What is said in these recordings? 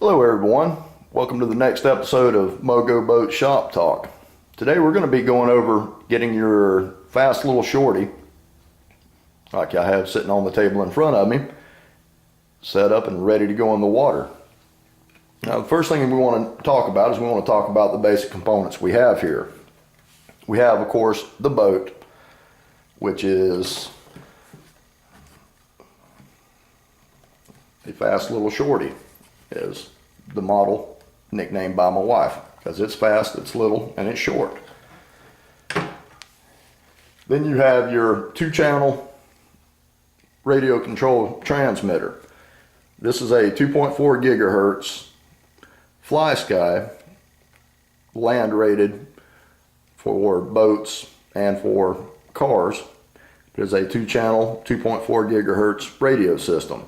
Hello everyone, welcome to the next episode of MoGo Boats Shop Talk. Today we're going to be going over getting your fast little shorty, like I have sitting on the table in front of me, set up and ready to go in the water. Now the first thing we want to talk about is we want to talk about the basic components we have here. We have, of course, the boat, which is a fast little shorty, is the model nicknamed by my wife because it's fast, it's little, and it's short. Then you have your 2-channel radio control transmitter. This is a 2.4 gigahertz Fly Sky, land rated for boats and for cars. It is a 2-channel 2.4 gigahertz radio system.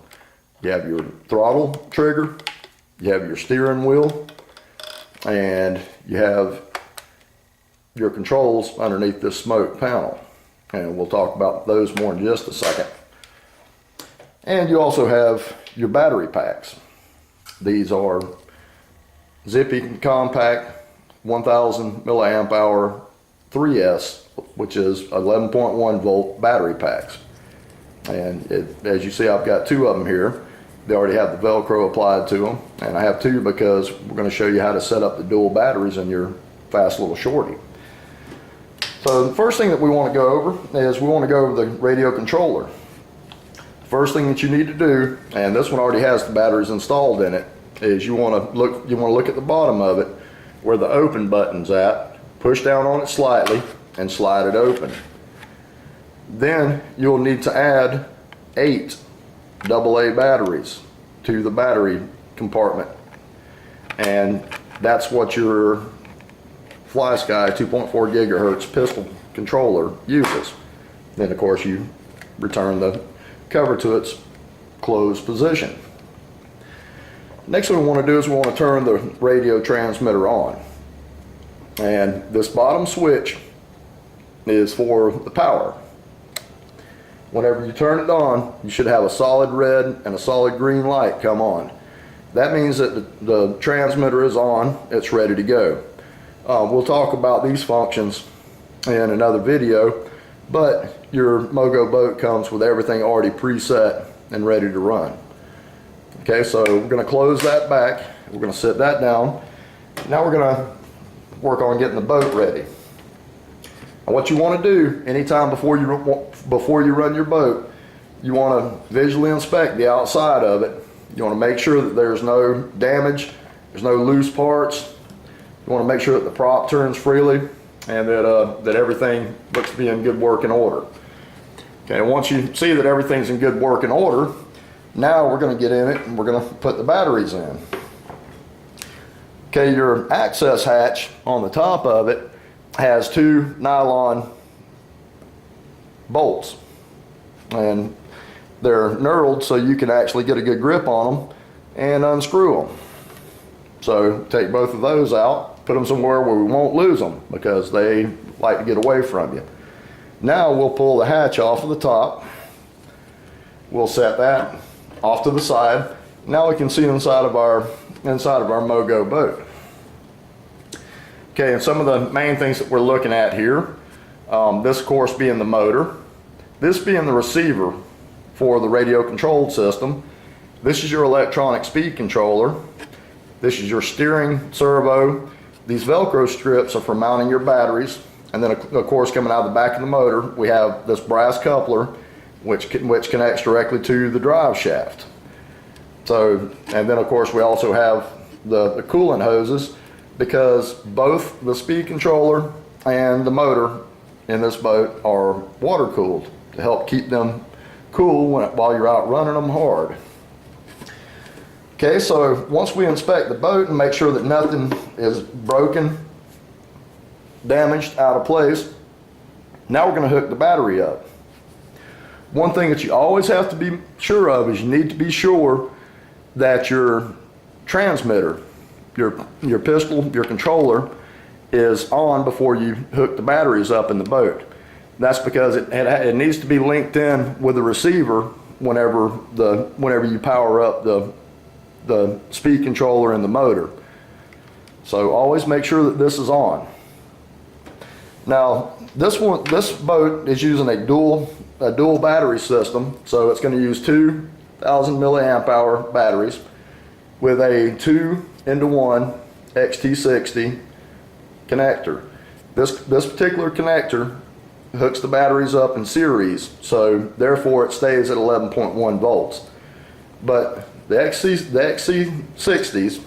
You have your throttle trigger, you have your steering wheel, and you have your controls underneath this smoke panel. And we'll talk about those more in just a second. And you also have your battery packs. These are zippy compact 1000 milliamp hour 3S, which is 11.1 volt battery packs. And as you see, I've got 2 of them here. They already have the Velcro applied to them, and I have 2 because we're going to show you how to set up the dual batteries in your fast little shorty. So the first thing that we want to go over is we want to go over the radio controller. First thing that you need to do, and this one already has the batteries installed in it, is you want to look at the bottom of it where the open button's at, push down on it slightly and slide it open. Then you'll need to add 8 AA batteries to the battery compartment, and that's what your Fly Sky 2.4 gigahertz pistol controller uses. Then of course you return the cover to its closed position. Next thing we want to do is we want to turn the radio transmitter on, and this bottom switch is for the power. Whenever you turn it on, you should have a solid red and a solid green light come on. That means that the transmitter is on, it's ready to go. We'll talk about these functions in another video, but your MoGo boat comes with everything already preset and ready to run. Okay, so we're going to close that back, we're going to set that down. Now we're going to work on getting the boat ready. And what you want to do anytime before you run your boat, you want to visually inspect the outside of it. You want to make sure that there's no damage, there's no loose parts. You want to make sure that the prop turns freely and that everything looks to be in good working order. Okay, once you see that everything's in good working order, now we're going to get in it and we're going to put the batteries in. Okay, your access hatch on the top of it has 2 nylon bolts, and they're knurled so you can actually get a good grip on them and unscrew them. So take both of those out, put them somewhere where we won't lose them because they like to get away from you. Now we'll pull the hatch off of the top. We'll set that off to the side. Now we can see inside of our MoGo boat. Okay, and some of the main things that we're looking at here, this of course being the motor, this being the receiver for the radio controlled system, this is your electronic speed controller, this is your steering servo, these Velcro strips are for mounting your batteries, and then of course coming out of the back of the motor we have this brass coupler which connects directly to the drive shaft. So, and then of course we also have the coolant hoses, because both the speed controller and the motor in this boat are water cooled to help keep them cool while you're out running them hard. Okay, so once we inspect the boat and make sure that nothing is broken, damaged, out of place, now we're going to hook the battery up. One thing that you always have to be sure of is you need to be sure that your transmitter, your pistol, your controller is on before you hook the batteries up in the boat. That's because it needs to be linked in with the receiver whenever you power up the the speed controller and the motor. So always make sure that this is on. Now this boat is using a dual battery system, so it's going to use 2,000 milliamp hour batteries with a 2-in-1 XT60 connector. This particular connector hooks the batteries up in series, so therefore it stays at 11.1 volts. But the XT60s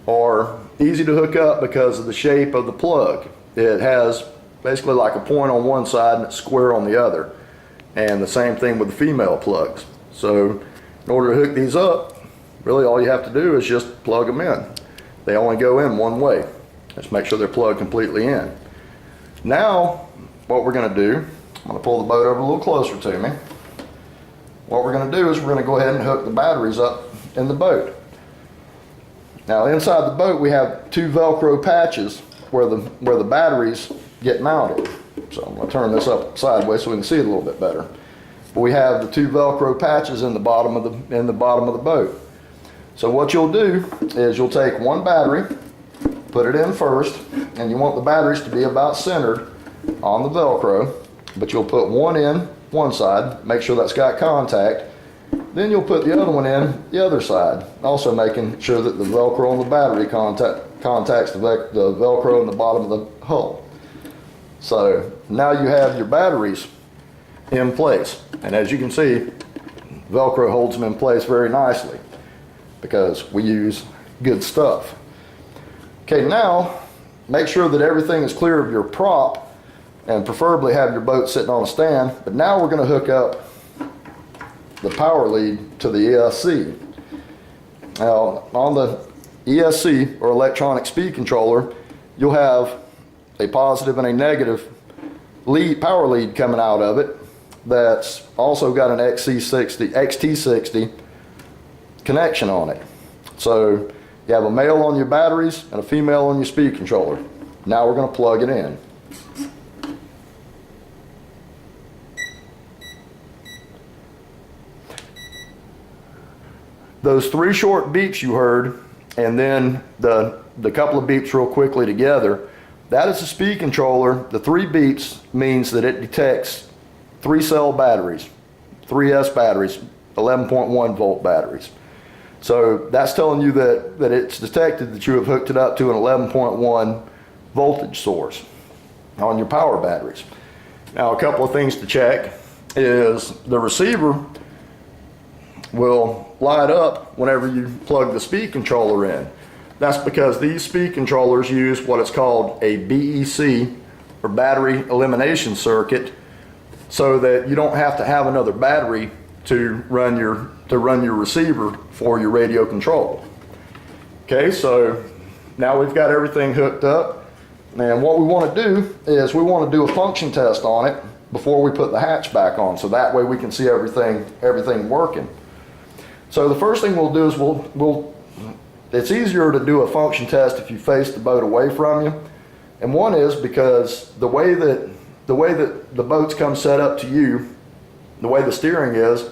are easy to hook up because of the shape of the plug. It has basically like a point on one side and it's square on the other. And the same thing with the female plugs. So in order to hook these up, really all you have to do is just plug them in. They only go in one way. Just make sure they're plugged completely in. Now, what we're going to do, I'm going to pull the boat over a little closer to me. What we're going to do is we're going to go ahead and hook the batteries up in the boat. Now, inside the boat we have 2 Velcro patches where the batteries get mounted. So I'm going to turn this up sideways so we can see it a little bit better. But we have the 2 Velcro patches in the bottom of the boat. So what you'll do is you'll take one battery, put it in first, and you want the batteries to be about centered on the Velcro, but you'll put one in one side, make sure that's got contact, then you'll put the other one in the other side, also making sure that the Velcro on the battery contacts the Velcro in the bottom of the hull. So now you have your batteries in place, and as you can see, Velcro holds them in place very nicely because we use good stuff. Okay, now make sure that everything is clear of your prop and preferably have your boat sitting on a stand. But now we're going to hook up the power lead to the ESC. Now on the ESC, or electronic speed controller, you'll have a positive and a negative power lead coming out of it that's also got an XT60 connection on it. So you have a male on your batteries and a female on your speed controller. Now we're going to plug it in. Those 3 short beeps you heard, and then the couple of beeps real quickly together, that is the speed controller. The 3 beeps means that it detects 3-cell batteries, 3S batteries, 11.1 volt batteries. So that's telling you that it's detected that you have hooked it up to an 11.1 voltage source on your power batteries. Now a couple of things to check is the receiver will light up whenever you plug the speed controller in. That's because these speed controllers use what is called a BEC, or battery elimination circuit, so that you don't have to have another battery to run your receiver for your radio control. Okay, so now we've got everything hooked up, and what we want to do is we want to do a function test on it before we put the hatch back on, so that way we can see everything working. So the first thing we'll do is it's easier to do a function test if you face the boat away from you, and one is because the way that the boats come set up to you, the way the steering is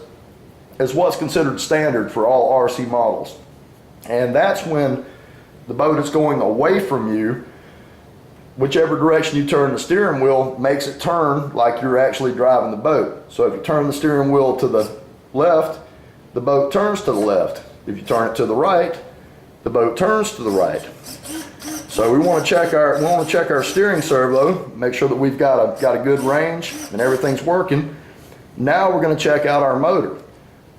what's considered standard for all RC models. And that's when the boat is going away from you, whichever direction you turn the steering wheel makes it turn like you're actually driving the boat. So if you turn the steering wheel to the left, the boat turns to the left. If you turn it to the right, the boat turns to the right. So we want to check our steering servo, make sure that we've got a good range and everything's working. Now we're going to check out our motor.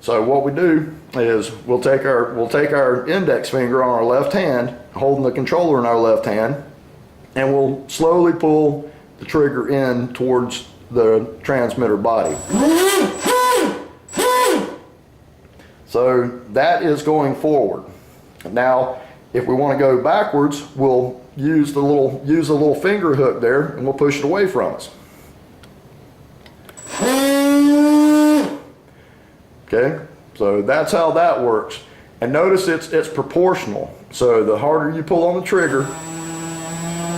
So what we do is we'll take our index finger on our left hand, holding the controller in our left hand, and we'll slowly pull the trigger in towards the transmitter body. So that is going forward. Now, if we want to go backwards, we'll use the little finger hook there, and we'll push it away from us. Okay, so that's how that works. And notice it's proportional. So the harder you pull on the trigger,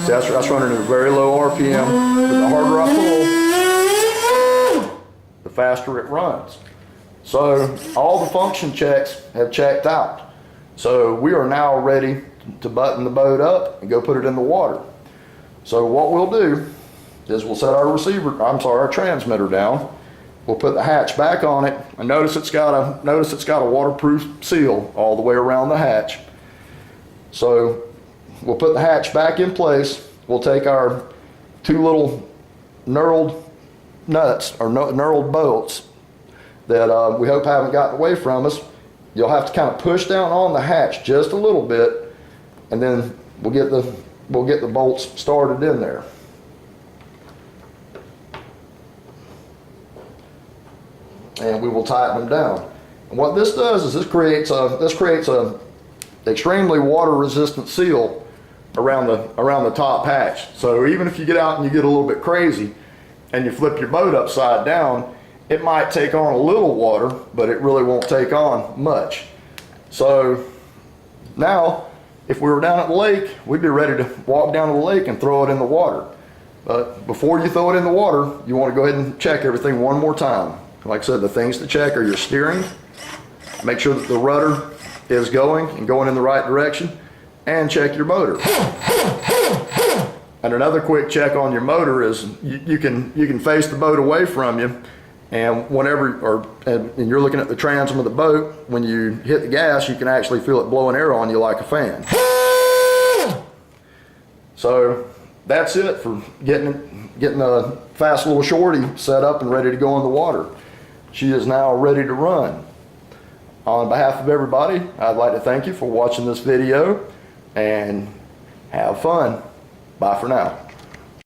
see, that's running at a very low RPM, but the harder I pull, the faster it runs. So all the function checks have checked out. So we are now ready to button the boat up and go put it in the water. So what we'll do is we'll set our transmitter down. We'll put the hatch back on it, and notice it's got a waterproof seal all the way around the hatch. So we'll put the hatch back in place. We'll take our two little knurled nuts or knurled bolts that we hope haven't gotten away from us. You'll have to kind of push down on the hatch just a little bit, and then we'll get the bolts started in there. And we will tighten them down. And what this does is this creates a extremely water resistant seal around the top hatch. So even if you get out and you get a little bit crazy and you flip your boat upside down, it might take on a little water, but it really won't take on much. So now, if we were down at the lake, we'd be ready to walk down to the lake and throw it in the water. But before you throw it in the water, you want to go ahead and check everything one more time. Like I said, the things to check are your steering. Make sure that the rudder is going in the right direction, and check your motor. And another quick check on your motor is you can face the boat away from you, and and you're looking at the transom of the boat, when you hit the gas, you can actually feel it blowing air on you like a fan. So that's it for getting a fast little shorty set up and ready to go in the water. She is now ready to run. On behalf of everybody, I'd like to thank you for watching this video, and have fun. Bye for now.